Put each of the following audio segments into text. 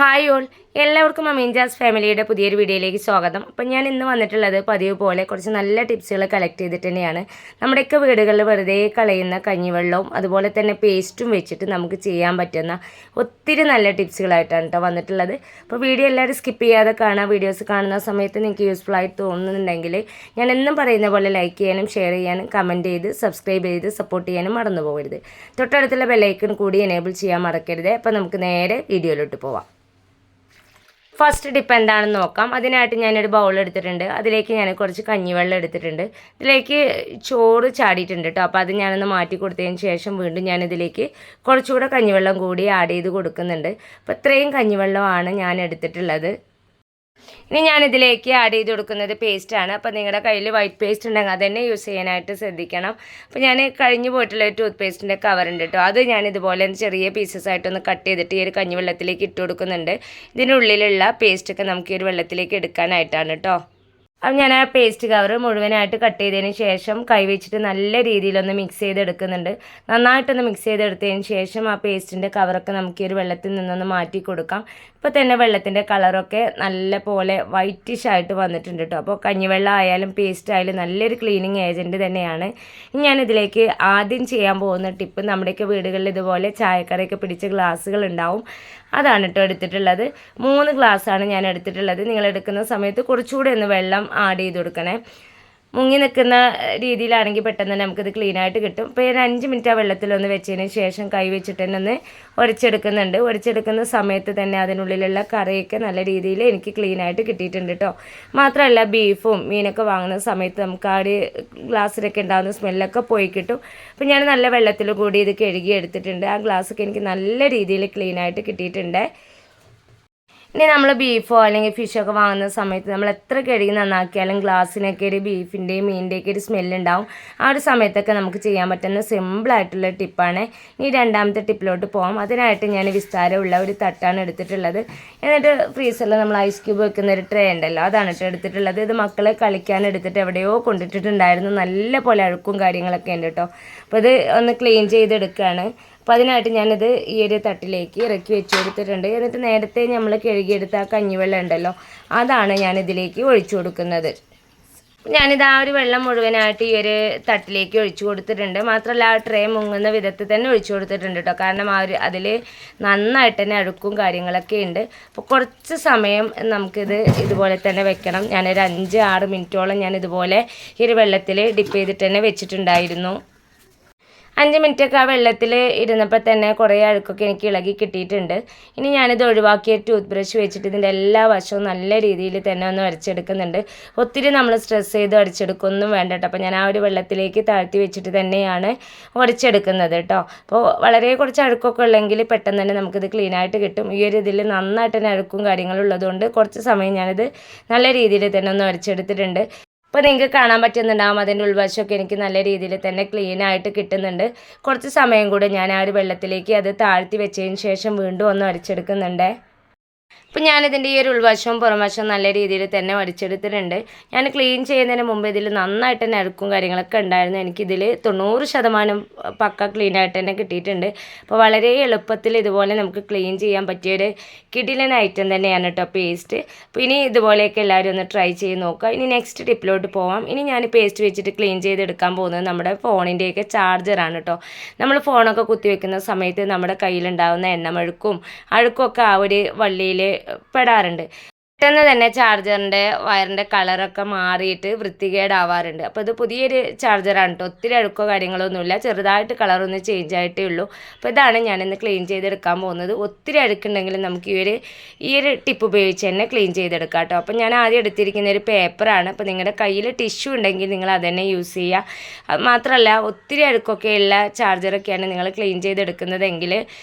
Hi all, എല്ലാവർക്കും അമീൻജാസ് ഫാമിലിയുടെ പുതിയൊരു വീഡിയോയിലേക്ക് സ്വാഗതം. അപ്പം ഞാൻ ഇന്ന് വന്നിട്ടുള്ളത് പതിവ് പോലെ കുറച്ച് നല്ല ടിപ്സുകൾ കളക്ട് ചെയ്തിട്ട് തന്നെയാണ്. നമ്മുടെയൊക്കെ വീടുകളിൽ വെറുതെ കളയുന്ന കഞ്ഞിവെള്ളവും അതുപോലെ തന്നെ പേസ്റ്റും വെച്ചിട്ട് നമുക്ക് ചെയ്യാൻ പറ്റുന്ന ഒത്തിരി നല്ല ടിപ്സുകളായിട്ടാണ് കേട്ടോ വന്നിട്ടുള്ളത്. അപ്പോൾ വീഡിയോ എല്ലാവരും സ്കിപ്പ് ചെയ്യാതെ കാണുക. വീഡിയോസ് കാണുന്ന സമയത്ത് നിങ്ങൾക്ക് യൂസ്ഫുൾ ആയിട്ട് തോന്നുന്നുണ്ടെങ്കിൽ ഞാൻ എന്നും പറയുന്ന പോലെ ലൈക്ക് ചെയ്യാനും ഷെയർ ചെയ്യാനും കമൻറ്റ് ചെയ്ത് സബ്സ്ക്രൈബ് ചെയ്ത് സപ്പോർട്ട് ചെയ്യാനും മറന്നു പോകരുത്. തൊട്ടടുത്തുള്ള ബെല്ലൈക്കൺ കൂടി എനേബിൾ ചെയ്യാൻ മറക്കരുത്. അപ്പോൾ നമുക്ക് നേരെ വീഡിയോയിലോട്ട് പോവാം. ഫസ്റ്റ് ടിപ്പ് എന്താണെന്ന് നോക്കാം. അതിനായിട്ട് ഞാനൊരു ബൗൾ എടുത്തിട്ടുണ്ട്. അതിലേക്ക് ഞാൻ കുറച്ച് കഞ്ഞിവെള്ളം എടുത്തിട്ടുണ്ട്. ഇതിലേക്ക് ചോറ് ചാടിയിട്ടുണ്ട് കേട്ടോ. അപ്പോൾ അത് ഞാനൊന്ന് മാറ്റി കൊടുത്തതിന് ശേഷം വീണ്ടും ഞാനിതിലേക്ക് കുറച്ചുകൂടെ കഞ്ഞിവെള്ളം കൂടി ആഡ് ചെയ്ത് കൊടുക്കുന്നുണ്ട്. അപ്പോൾ ഇത്രയും കഞ്ഞിവെള്ളമാണ് ഞാൻ എടുത്തിട്ടുള്ളത്. ഇനി ഞാനിതിലേക്ക് ആഡ് ചെയ്ത് കൊടുക്കുന്നത് പേസ്റ്റാണ്. അപ്പോൾ നിങ്ങളുടെ കയ്യിൽ വൈറ്റ് പേസ്റ്റ് ഉണ്ടെങ്കിൽ അത് തന്നെ യൂസ് ചെയ്യാനായിട്ട് ശ്രദ്ധിക്കണം. അപ്പോൾ ഞാൻ കഴിഞ്ഞു പോയിട്ടുള്ള ഒരു ടൂത്ത് പേസ്റ്റിൻ്റെ കവറുണ്ട് കേട്ടോ. അത് ഞാനിതുപോലെ ചെറിയ പീസസ് ആയിട്ടൊന്ന് കട്ട് ചെയ്തിട്ട് ഈ ഒരു കഞ്ഞിവെള്ളത്തിലേക്ക് ഇട്ട് കൊടുക്കുന്നുണ്ട്. ഇതിനുള്ളിലുള്ള പേസ്റ്റൊക്കെ നമുക്ക് ഈ ഒരു വെള്ളത്തിലേക്ക് എടുക്കാനായിട്ടാണ് കേട്ടോ. അപ്പം ഞാൻ ആ പേസ്റ്റ് കവർ മുഴുവനായിട്ട് കട്ട് ചെയ്തതിന് ശേഷം കൈവച്ചിട്ട് നല്ല രീതിയിലൊന്ന് മിക്സ് ചെയ്തെടുക്കുന്നുണ്ട്. നന്നായിട്ടൊന്ന് മിക്സ് ചെയ്തെടുത്തതിന് ശേഷം ആ പേസ്റ്റിൻ്റെ കവറൊക്കെ നമുക്ക് ഈ ഒരു വെള്ളത്തിൽ നിന്നൊന്ന് മാറ്റി കൊടുക്കാം. ഇപ്പോൾ തന്നെ വെള്ളത്തിൻ്റെ കളറൊക്കെ നല്ല പോലെ വൈറ്റിഷ് ആയിട്ട് വന്നിട്ടുണ്ട് കേട്ടോ. അപ്പോൾ കഞ്ഞിവെള്ളം ആയാലും പേസ്റ്റ് ആയാലും നല്ലൊരു ക്ലീനിങ് ഏജൻറ്റ് തന്നെയാണ്. ഞാനിതിലേക്ക് ആദ്യം ചെയ്യാൻ പോകുന്ന ടിപ്പ്, നമ്മുടെയൊക്കെ വീടുകളിൽ ഇതുപോലെ ചായക്കറിയൊക്കെ പിടിച്ച ഗ്ലാസ്സുകൾ ഉണ്ടാവും. അതാണ് കേട്ടോ എടുത്തിട്ടുള്ളത്. 3 ഗ്ലാസ്സാണ് ഞാൻ എടുത്തിട്ടുള്ളത്. നിങ്ങൾ എടുക്കുന്ന സമയത്ത് കുറച്ചുകൂടി ഒന്ന് വെള്ളം ആഡ് ചെയ്ത് കൊടുക്കണേ. മുങ്ങി നിൽക്കുന്ന രീതിയിലാണെങ്കിൽ പെട്ടെന്ന് തന്നെ നമുക്കിത് ക്ലീനായിട്ട് കിട്ടും. ഇപ്പോൾ ഒരു 5 മിനിറ്റ് ആ വെള്ളത്തിലൊന്ന് വെച്ചതിന് ശേഷം കൈ വെച്ചിട്ട് തന്നെ ഒന്ന് ഉരച്ചെടുക്കുന്നുണ്ട്. ഉരച്ചെടുക്കുന്ന സമയത്ത് തന്നെ അതിനുള്ളിലുള്ള കറിയൊക്കെ നല്ല രീതിയിൽ എനിക്ക് ക്ലീനായിട്ട് കിട്ടിയിട്ടുണ്ട് കേട്ടോ. മാത്രമല്ല ബീഫും മീനൊക്കെ വാങ്ങുന്ന സമയത്ത് നമുക്ക് ആ ഒരു ഗ്ലാസ്സിലൊക്കെ ഉണ്ടാകുന്ന സ്മെല്ലൊക്കെ പോയി കിട്ടും. അപ്പോൾ ഞാൻ നല്ല വെള്ളത്തിൽ കൂടി ഇത് കഴുകി എടുത്തിട്ടുണ്ട്. ആ ഗ്ലാസ്സൊക്കെ എനിക്ക് നല്ല രീതിയിൽ ക്ലീനായിട്ട് കിട്ടിയിട്ടുണ്ട്. ഇനി നമ്മൾ ബീഫോ അല്ലെങ്കിൽ ഫിഷൊക്കെ വാങ്ങുന്ന സമയത്ത് നമ്മൾ എത്ര കഴുകി നന്നാക്കിയാലും ഗ്ലാസ്സിനൊക്കെ ഒരു ബീഫിൻ്റെയും മീനിൻ്റെയൊക്കെ ഒരു സ്മെല്ലുണ്ടാവും. ആ ഒരു സമയത്തൊക്കെ നമുക്ക് ചെയ്യാൻ പറ്റുന്ന സിമ്പിളായിട്ടുള്ള ടിപ്പാണ്. ഇനി രണ്ടാമത്തെ ടിപ്പിലോട്ട് പോകാം. അതിനായിട്ട് ഞാൻ വിസ്താരമുള്ള ഒരു തട്ടാണ് എടുത്തിട്ടുള്ളത്. എന്നിട്ട് ഫ്രീസറിൽ നമ്മൾ ഐസ് ക്യൂബ് വെക്കുന്ന ഒരു ട്രേ ഉണ്ടല്ലോ, അതാണ് എടുത്തിട്ടുള്ളത്. ഇത് മക്കളെ കളിക്കാൻ എടുത്തിട്ട് എവിടെയോ കൊണ്ടിട്ടിട്ടുണ്ടായിരുന്നു. നല്ല പോലെ അഴുക്കും കാര്യങ്ങളൊക്കെ ഉണ്ട് കേട്ടോ. അപ്പോൾ ഇത് ഒന്ന് ക്ലീൻ ചെയ്തെടുക്കുകയാണ്. അപ്പോൾ അതിനായിട്ട് ഞാനിത് ഈ ഒരു തട്ടിലേക്ക് ഇറക്കി വെച്ച് കൊടുത്തിട്ടുണ്ട്. എന്നിട്ട് നേരത്തെ നമ്മൾ കഴുകിയെടുത്ത ആ കഞ്ഞിവെള്ളം ഉണ്ടല്ലോ, അതാണ് ഞാനിതിലേക്ക് ഒഴിച്ചു കൊടുക്കുന്നത്. ഞാനിത് ആ ഒരു വെള്ളം മുഴുവനായിട്ട് ഈ ഒരു തട്ടിലേക്ക് ഒഴിച്ചു കൊടുത്തിട്ടുണ്ട്. മാത്രമല്ല ആ ട്രേ മുങ്ങുന്ന വിധത്തിൽ തന്നെ ഒഴിച്ചു കൊടുത്തിട്ടുണ്ട് കേട്ടോ. കാരണം അതിൽ നന്നായിട്ട് തന്നെ അഴുക്കും കാര്യങ്ങളൊക്കെ ഉണ്ട്. അപ്പോൾ കുറച്ച് സമയം നമുക്കിത് ഇതുപോലെ തന്നെ വെക്കണം. ഞാനൊരു 5-6 മിനിറ്റോളം ഞാനിതുപോലെ ഈ ഒരു വെള്ളത്തിൽ ഡിപ്പ് ചെയ്തിട്ട് തന്നെ വെച്ചിട്ടുണ്ടായിരുന്നു. 5 മിനിറ്റൊക്കെ ആ വെള്ളത്തിൽ ഇരുന്നപ്പോൾ തന്നെ കുറേ അഴുക്കൊക്കെ എനിക്ക് ഇളകി കിട്ടിയിട്ടുണ്ട്. ഇനി ഞാനിത് ഒഴിവാക്കിയ ടൂത്ത് ബ്രഷ് വെച്ചിട്ട് ഇതിൻ്റെ എല്ലാ വശവും നല്ല രീതിയിൽ തന്നെ ഒന്ന് വരച്ചെടുക്കുന്നുണ്ട്. ഒത്തിരി നമ്മൾ സ്ട്രെസ് ചെയ്ത് വരച്ചെടുക്കൊന്നും വേണ്ട കേട്ടോ. അപ്പോൾ ഞാൻ ആ ഒരു വെള്ളത്തിലേക്ക് താഴ്ത്തി വെച്ചിട്ട് തന്നെയാണ് ഉരച്ചെടുക്കുന്നത് കേട്ടോ. അപ്പോൾ വളരെ കുറച്ച് അഴുക്കൊക്കെ ഉള്ളെങ്കിൽ പെട്ടെന്ന് തന്നെ നമുക്കിത് ക്ലീനായിട്ട് കിട്ടും. ഈ ഒരു ഇതിൽ നന്നായിട്ട് തന്നെ അഴുക്കും കാര്യങ്ങളും ഉള്ളതുകൊണ്ട് കുറച്ച് സമയം ഞാനിത് നല്ല രീതിയിൽ തന്നെ ഒന്ന് വരച്ചെടുത്തിട്ടുണ്ട്. അപ്പോൾ നിങ്ങൾക്ക് കാണാൻ പറ്റുന്നുണ്ടാകും അതിൻ്റെ ഉൾവശമൊക്കെ എനിക്ക് നല്ല രീതിയിൽ തന്നെ ക്ലീനായിട്ട് കിട്ടുന്നുണ്ട്. കുറച്ച് സമയം കൂടെ ഞാൻ ആ ഒരു വെള്ളത്തിലേക്ക് അത് താഴ്ത്തി വെച്ചതിന് ശേഷം വീണ്ടും ഒന്ന് അരച്ചെടുക്കുന്നുണ്ട്. അപ്പോൾ ഞാനിതിൻ്റെ ഈ ഒരു ഉൾവശവും പുറംവശവും നല്ല രീതിയിൽ തന്നെ വരച്ചെടുത്തിട്ടുണ്ട്. ഞാൻ ക്ലീൻ ചെയ്യുന്നതിന് മുമ്പ് ഇതിൽ നന്നായിട്ട് തന്നെ അഴുക്കും കാര്യങ്ങളൊക്കെ ഉണ്ടായിരുന്നു. എനിക്കിതിൽ 90% പക്ക ക്ലീനായിട്ട് തന്നെ കിട്ടിയിട്ടുണ്ട്. അപ്പോൾ വളരെ എളുപ്പത്തിൽ ഇതുപോലെ നമുക്ക് ക്ലീൻ ചെയ്യാൻ പറ്റിയൊരു കിടിലൻ ഐറ്റം തന്നെയാണ് കേട്ടോ പേസ്റ്റ്. അപ്പോൾ ഇനി ഇതുപോലെയൊക്കെ എല്ലാവരും ഒന്ന് ട്രൈ ചെയ്ത് നോക്കുക. ഇനി നെക്സ്റ്റ് ടിപ്പിലോട്ട് പോവാം. ഇനി ഞാൻ പേസ്റ്റ് വെച്ചിട്ട് ക്ലീൻ ചെയ്തെടുക്കാൻ പോകുന്നത് നമ്മുടെ ഫോണിൻ്റെയൊക്കെ ചാർജറാണ് കേട്ടോ. നമ്മൾ ഫോണൊക്കെ കുത്തിവെക്കുന്ന സമയത്ത് നമ്മുടെ കയ്യിലുണ്ടാകുന്ന എണ്ണമഴുക്കും അഴുക്കൊക്കെ ആ ഒരു വള്ളിയിൽ പെടാറുണ്ട്. പെട്ടെന്ന് തന്നെ ചാർജറിൻ്റെ വയറിൻ്റെ കളറൊക്കെ മാറിയിട്ട് വൃത്തികേടാവാറുണ്ട്. അപ്പോൾ ഇത് പുതിയൊരു ചാർജറാണ് കേട്ടോ. ഒത്തിരി അഴുക്കോ കാര്യങ്ങളൊന്നുമില്ല, ചെറുതായിട്ട് കളറൊന്ന് ചേഞ്ച് ആയിട്ടേ ഉള്ളൂ. അപ്പോൾ ഇതാണ് ഞാനിന്ന് ക്ലീൻ ചെയ്തെടുക്കാൻ പോകുന്നത്. ഒത്തിരി അഴുക്കുണ്ടെങ്കിലും നമുക്ക് ഈ ഒരു ടിപ്പ് ഉപയോഗിച്ച് തന്നെ ക്ലീൻ ചെയ്തെടുക്കാം കേട്ടോ. അപ്പോൾ ഞാൻ ആദ്യം എടുത്തിരിക്കുന്ന ഒരു പേപ്പറാണ്. അപ്പോൾ നിങ്ങളുടെ കയ്യിൽ ടിഷ്യൂ ഉണ്ടെങ്കിൽ നിങ്ങൾ അതന്നെ യൂസ് ചെയ്യുക. മാത്രമല്ല ഒത്തിരി അഴുക്കൊക്കെയുള്ള ചാർജറൊക്കെയാണ് നിങ്ങൾ ക്ലീൻ ചെയ്തെടുക്കുന്നതെങ്കിൽ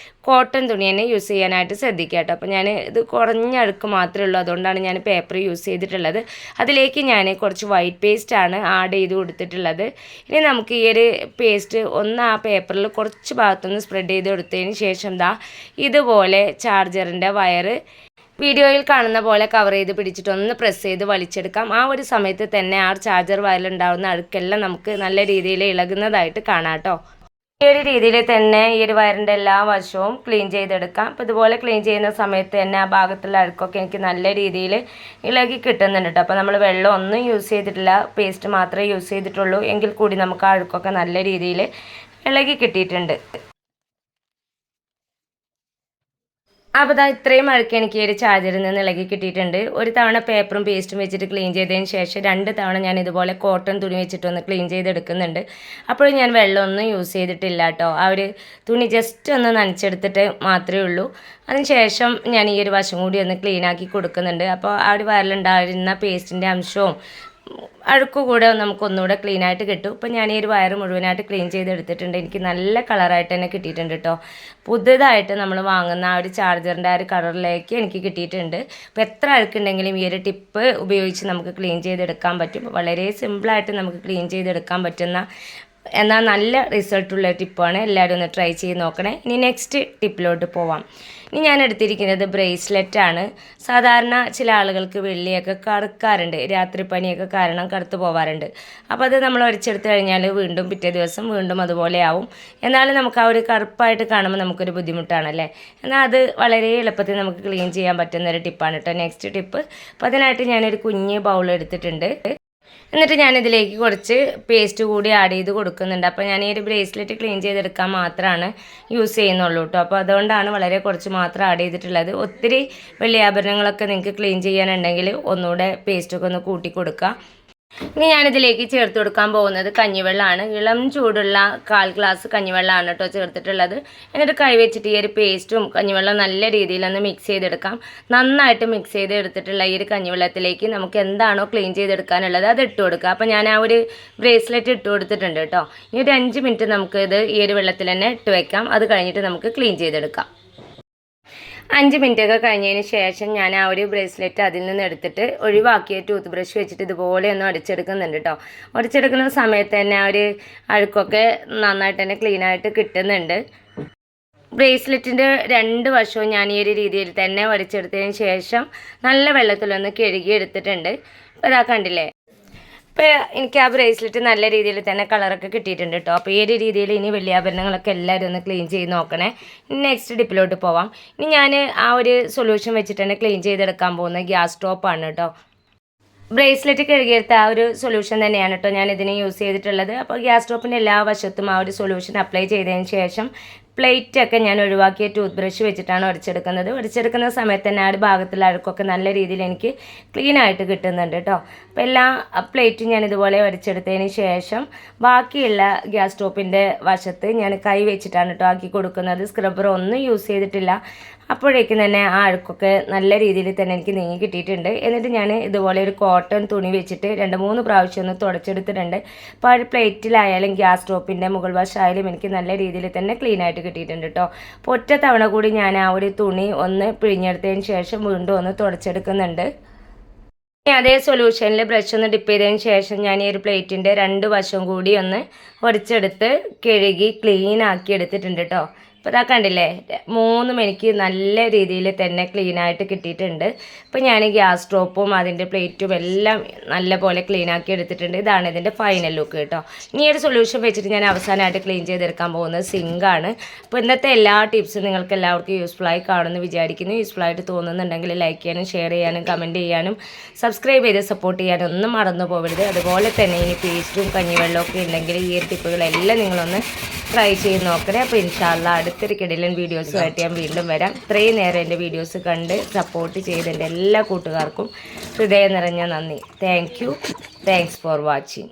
കോട്ടൺ തുണി തന്നെ യൂസ് ചെയ്യാനായിട്ട് ശ്രദ്ധിക്കുക കേട്ടോ. അപ്പോൾ ഞാൻ ഇത് കുറഞ്ഞ അഴുക്ക് മാത്രമേ ഉള്ളൂ, അതുകൊണ്ടാണ് ഞാൻ പേപ്പർ യൂസ് ചെയ്തിട്ടുള്ളത്. അതിലേക്ക് ഞാൻ കുറച്ച് വൈറ്റ് പേസ്റ്റാണ് ആഡ് ചെയ്ത് കൊടുത്തിട്ടുള്ളത്. ഇനി നമുക്ക് ഈ ഒരു പേസ്റ്റ് ഒന്ന് ആ പേപ്പറിൽ കുറച്ച് ഭാഗത്തൊന്ന് സ്പ്രെഡ് ചെയ്ത് കൊടുത്തതിന് ശേഷം ഇതുപോലെ ചാർജറിൻ്റെ വയറ് വീഡിയോയിൽ കാണുന്ന പോലെ കവർ ചെയ്ത് പിടിച്ചിട്ട് ഒന്ന് പ്രസ് ചെയ്ത് വലിച്ചെടുക്കാം. ആ ഒരു സമയത്ത് തന്നെ ആ ചാർജർ വയറിലുണ്ടാകുന്ന അഴുക്കെല്ലാം നമുക്ക് നല്ല രീതിയിൽ ഇളകുന്നതായിട്ട് കാണാം കേട്ടോ. ഈ ഒരു രീതിയിൽ തന്നെ ഈ ഒരു വയറിൻ്റെ എല്ലാ വശവും ക്ലീൻ ചെയ്തെടുക്കാം. അപ്പോൾ ഇതുപോലെ ക്ലീൻ ചെയ്യുന്ന സമയത്ത് തന്നെ ആ ഭാഗത്തുള്ള അഴുക്കൊക്കെ എനിക്ക് നല്ല രീതിയിൽ ഇളകി കിട്ടുന്നുണ്ട് കേട്ടോ. അപ്പോൾ നമ്മൾ വെള്ളം ഒന്നും യൂസ് ചെയ്തിട്ടില്ല, പേസ്റ്റ് മാത്രമേ യൂസ് ചെയ്തിട്ടുള്ളൂ. എങ്കിൽ കൂടി നമുക്ക് ആ അഴുക്കൊക്കെ നല്ല രീതിയിൽ ഇളകി കിട്ടിയിട്ടുണ്ട്. അപ്പോൾ ഇത്രയും അഴുക്ക് എനിക്ക് ഈ ഒരു ചാർജറിൽ നിന്ന് ഇളകി കിട്ടിയിട്ടുണ്ട്. ഒരു തവണ പേപ്പറും പേസ്റ്റും വെച്ചിട്ട് ക്ലീൻ ചെയ്തതിന് ശേഷം 2 തവണ ഞാൻ ഇതുപോലെ കോട്ടൺ തുണി വെച്ചിട്ടൊന്ന് ക്ലീൻ ചെയ്തെടുക്കുന്നുണ്ട്. അപ്പോഴും ഞാൻ വെള്ളമൊന്നും യൂസ് ചെയ്തിട്ടില്ല കേട്ടോ. ആ ഒരു തുണി ജസ്റ്റ് ഒന്ന് നനച്ചെടുത്തിട്ട് മാത്രമേ ഉള്ളൂ. അതിനുശേഷം ഞാൻ ഈ ഒരു വശം കൂടി ഒന്ന് ക്ലീനാക്കി കൊടുക്കുന്നുണ്ട്. അപ്പോൾ ആ ഒരു വയറിലുണ്ടായിരുന്ന പേസ്റ്റിൻ്റെ അംശവും അഴുക്ക് കൂടെ നമുക്കൊന്നുകൂടെ ക്ലീൻ ആയിട്ട് കിട്ടും. ഇപ്പം ഞാൻ ഈ ഒരു വയർ മുഴുവനായിട്ട് ക്ലീൻ ചെയ്തെടുത്തിട്ടുണ്ട്. എനിക്ക് നല്ല കളറായിട്ട് തന്നെ കിട്ടിയിട്ടുണ്ട് കേട്ടോ. പുതുതായിട്ട് നമ്മൾ വാങ്ങുന്ന ആ ഒരു ചാർജറിൻ്റെ ആ ഒരു കളറിലേക്ക് എനിക്ക് കിട്ടിയിട്ടുണ്ട്. അപ്പോൾ എത്ര അഴുക്കുണ്ടെങ്കിലും ഈ ഒരു ടിപ്പ് ഉപയോഗിച്ച് നമുക്ക് ക്ലീൻ ചെയ്തെടുക്കാൻ പറ്റും. വളരെ സിമ്പിളായിട്ട് നമുക്ക് ക്ലീൻ ചെയ്തെടുക്കാൻ പറ്റുന്ന എന്നാൽ നല്ല റിസൾട്ടുള്ള ടിപ്പാണ്. എല്ലാവരും ഒന്ന് ട്രൈ ചെയ്ത് നോക്കണേ. ഇനി നെക്സ്റ്റ് ടിപ്പിലോട്ട് പോവാം. ഇനി ഞാൻ എടുത്തിരിക്കുന്നത് ബ്രേസ്ലെറ്റാണ്. സാധാരണ ചില ആളുകൾക്ക് വെള്ളിയൊക്കെ കറുക്കാറുണ്ട്, രാത്രി പനിയൊക്കെ കാരണം കറുത്ത് പോവാറുണ്ട്. അപ്പോൾ അത് നമ്മൾ ഒരച്ചെടുത്ത് കഴിഞ്ഞാൽ വീണ്ടും പിറ്റേ ദിവസം വീണ്ടും അതുപോലെ ആവും. എന്നാലും നമുക്ക് ആ ഒരു കറുപ്പായിട്ട് കാണുമ്പോൾ നമുക്കൊരു ബുദ്ധിമുട്ടാണല്ലേ. എന്നാൽ അത് വളരെ എളുപ്പത്തിൽ നമുക്ക് ക്ലീൻ ചെയ്യാൻ പറ്റുന്ന ഒരു ടിപ്പാണ് കേട്ടോ നെക്സ്റ്റ് ടിപ്പ്. അപ്പോൾ അതിനായിട്ട് ഞാനൊരു കുഞ്ഞ് ബൗൾ എടുത്തിട്ടുണ്ട്. എന്നിട്ട് ഞാനിതിലേക്ക് കുറച്ച് പേസ്റ്റ് കൂടി ആഡ് ചെയ്ത് കൊടുക്കുന്നുണ്ട്. അപ്പോൾ ഞാൻ ഈ ഒരു ബ്രേസ്ലെറ്റ് ക്ലീൻ ചെയ്തെടുക്കാൻ മാത്രമാണ് യൂസ് ചെയ്യുന്നുള്ളൂ കേട്ടോ. അപ്പോൾ അതുകൊണ്ടാണ് വളരെ കുറച്ച് മാത്രം ആഡ് ചെയ്തിട്ടുള്ളത്. ഒത്തിരി വെള്ളിയാഭരണങ്ങളൊക്കെ നിങ്ങൾക്ക് ക്ലീൻ ചെയ്യാനുണ്ടെങ്കിൽ ഒന്നുകൂടെ പേസ്റ്റൊക്കെ ഒന്ന് കൂട്ടി കൊടുക്കുക. ഇനി ഞാനിതിലേക്ക് ചേർത്ത് കൊടുക്കാൻ പോകുന്നത് കഞ്ഞിവെള്ളമാണ്. ഇളം ചൂടുള്ള 1/4 ഗ്ലാസ് കഞ്ഞിവെള്ളമാണ് കേട്ടോ ചേർത്തിട്ടുള്ളത്. എന്നിട്ട് കൈ വെച്ചിട്ട് ഈ ഒരു പേസ്റ്റും കഞ്ഞിവെള്ളം നല്ല രീതിയിലൊന്ന് മിക്സ് ചെയ്തെടുക്കാം. നന്നായിട്ട് മിക്സ് ചെയ്ത് എടുത്തിട്ടുള്ള ഈ ഒരു കഞ്ഞിവെള്ളത്തിലേക്ക് നമുക്ക് എന്താണോ ക്ലീൻ ചെയ്തെടുക്കാനുള്ളത് അത് ഇട്ട് കൊടുക്കുക. അപ്പോൾ ഞാൻ ആ ഒരു ബ്രേസ്ലെറ്റ് ഇട്ട് കൊടുത്തിട്ടുണ്ട് കേട്ടോ. ഇനി ഒരു 5 മിനിറ്റ് നമുക്കിത് ഈ ഒരു വെള്ളത്തിൽ തന്നെ ഇട്ട് വയ്ക്കാം. അത് കഴിഞ്ഞിട്ട് നമുക്ക് ക്ലീൻ ചെയ്തെടുക്കാം. 5 മിനിറ്റൊക്കെ കഴിഞ്ഞതിന് ശേഷം ഞാൻ ആ ഒരു ബ്രേസ്ലെറ്റ് അതിൽ നിന്ന് എടുത്തിട്ട് ഒഴിവാക്കിയ ടൂത്ത് ബ്രഷ് വെച്ചിട്ട് ഇതുപോലെ ഒന്ന് അടിച്ചെടുക്കുന്നുണ്ട് കേട്ടോ. അടിച്ചെടുക്കുന്ന സമയത്ത് തന്നെ ആ ഒരു അഴുക്കൊക്കെ നന്നായിട്ട് തന്നെ ക്ലീനായിട്ട് കിട്ടുന്നുണ്ട്. ബ്രേസ്ലെറ്റിൻ്റെ 2 വശവും ഞാൻ ഈ ഒരു രീതിയിൽ തന്നെ അടിച്ചെടുത്തതിന് ശേഷം നല്ല വെള്ളത്തിലൊന്ന് കഴുകി എടുത്തിട്ടുണ്ട്. അപ്പോൾ ഇതാ കണ്ടില്ലേ. അപ്പോൾ എനിക്ക് ആ ബ്രേസ്ലെറ്റ് നല്ല രീതിയിൽ തന്നെ കളറൊക്കെ കിട്ടിയിട്ടുണ്ട് കേട്ടോ. അപ്പോൾ ഈ ഒരു രീതിയിൽ ഇനി വെള്ളിയാഭരണങ്ങളൊക്കെ എല്ലാവരും ഒന്ന് ക്ലീൻ ചെയ്ത് നോക്കണേ. നെക്സ്റ്റ് ടിപ്പിലോട്ട് പോവാം. ഇനി ഞാൻ ആ ഒരു സൊല്യൂഷൻ വെച്ചിട്ട് തന്നെ ക്ലീൻ ചെയ്തെടുക്കാൻ പോകുന്ന ഗ്യാസ് സ്റ്റോപ്പാണ് കേട്ടോ. ബ്രേസ്ലെറ്റ് കഴുകിയെടുത്ത ആ ഒരു സൊല്യൂഷൻ തന്നെയാണ് കേട്ടോ ഞാൻ ഇതിന് യൂസ് ചെയ്തിട്ടുള്ളത്. അപ്പോൾ ഗ്യാസ് സ്റ്റോപ്പിൻ്റെ എല്ലാ വശത്തും ആ ഒരു സൊല്യൂഷൻ അപ്ലൈ ചെയ്തതിന് ശേഷം പ്ലേറ്റൊക്കെ ഞാൻ ഒഴിവാക്കിയ ടൂത്ത് ബ്രഷ് വെച്ചിട്ടാണ് ഉടച്ചെടുക്കുന്നത്. ഉടച്ചെടുക്കുന്ന സമയത്ത് തന്നെ ആ ഒരു ഭാഗത്തുള്ള അഴുക്കൊക്കെ നല്ല രീതിയിൽ എനിക്ക് ക്ലീനായിട്ട് കിട്ടുന്നുണ്ട് കേട്ടോ. അപ്പോൾ എല്ലാ പ്ലേറ്റും ഞാൻ ഇതുപോലെ ഉടച്ചെടുത്തതിന് ശേഷം ബാക്കിയുള്ള ഗ്യാസ് സ്റ്റോപ്പിൻ്റെ വശത്ത് ഞാൻ കൈ വെച്ചിട്ടാണ് കേട്ടോ ആക്കി കൊടുക്കുന്നത്. സ്ക്രബ്ബർ ഒന്നും യൂസ് ചെയ്തിട്ടില്ല. അപ്പോഴേക്കും തന്നെ ആ അഴുക്കൊക്കെ നല്ല രീതിയിൽ തന്നെ എനിക്ക് നീങ്ങി കിട്ടിയിട്ടുണ്ട്. എന്നിട്ട് ഞാൻ ഇതുപോലെ ഒരു കോട്ടൺ തുണി വെച്ചിട്ട് 2-3 പ്രാവശ്യം ഒന്ന് തുടച്ചെടുത്തിട്ടുണ്ട്. അപ്പോൾ ആ ഒരു പ്ലേറ്റിലായാലും ഗ്യാസ് സ്റ്റോപ്പിൻ്റെ മുകൾ വശമായാലും എനിക്ക് നല്ല രീതിയിൽ തന്നെ ക്ലീനായിട്ട് കിട്ടിയിട്ടുണ്ട് കേട്ടോ. അപ്പോൾ ഒറ്റ തവണ കൂടി ഞാൻ ആ ഒരു തുണി ഒന്ന് പിഴിഞ്ഞെടുത്തതിന് ശേഷം വീണ്ടും ഒന്ന് തുടച്ചെടുക്കുന്നുണ്ട്. അതേ സൊല്യൂഷനിൽ ബ്രഷ് ഒന്ന് ഡിപ്പ് ചെയ്തതിന് ശേഷം ഞാൻ ഈ ഒരു പ്ലേറ്റിൻ്റെ 2 വശം കൂടി ഒന്ന് ഉടച്ചെടുത്ത് കഴുകി ക്ലീൻ ആക്കി എടുത്തിട്ടുണ്ട് കേട്ടോ. അപ്പോൾ ഇതാ കണ്ടില്ലേ, 3 എനിക്ക് നല്ല രീതിയിൽ തന്നെ ക്ലീനായിട്ട് കിട്ടിയിട്ടുണ്ട്. അപ്പോൾ ഞാൻ ഗ്യാസ് സ്റ്റോപ്പും അതിൻ്റെ പ്ലേറ്റും എല്ലാം നല്ല പോലെ ക്ലീനാക്കി എടുത്തിട്ടുണ്ട്. ഇതാണ് ഇതിൻ്റെ ഫൈനൽ ലുക്ക് കേട്ടോ. ഇനി ഒരു സൊല്യൂഷൻ വെച്ചിട്ട് ഞാൻ അവസാനമായിട്ട് ക്ലീൻ ചെയ്തെടുക്കാൻ പോകുന്നത് സിങ്കാണ്. അപ്പോൾ ഇന്നത്തെ എല്ലാ ടിപ്സും നിങ്ങൾക്ക് എല്ലാവർക്കും യൂസ്ഫുള്ളായി കാണുമെന്ന് വിചാരിക്കുന്നു. യൂസ്ഫുള്ളായിട്ട് തോന്നുന്നുണ്ടെങ്കിൽ ലൈക്ക് ചെയ്യാനും ഷെയർ ചെയ്യാനും കമൻറ്റ് ചെയ്യാനും സബ്സ്ക്രൈബ് ചെയ്ത് സപ്പോർട്ട് ചെയ്യാനും ഒന്നും മറന്നു പോകരുത്. അതുപോലെ തന്നെ ഇനി പേസ്റ്റും കഞ്ഞിവെള്ളമൊക്കെ ഉണ്ടെങ്കിൽ ഈ ടിപ്പുകളെല്ലാം നിങ്ങളൊന്ന് ട്രൈ ചെയ്ത് നോക്കണേ. അപ്പോൾ ഇൻഷാല്ലാ അടുത്തൊരു കിടിലൻ വീഡിയോസുമായിട്ട് ഞാൻ വീണ്ടും വരാം. ഇത്രയും നേരം എൻ്റെ വീഡിയോസ് കണ്ട് സപ്പോർട്ട് ചെയ്ത് എൻ്റെ എല്ലാ കൂട്ടുകാർക്കും ഹൃദയം നിറഞ്ഞ നന്ദി. Thanks for watching.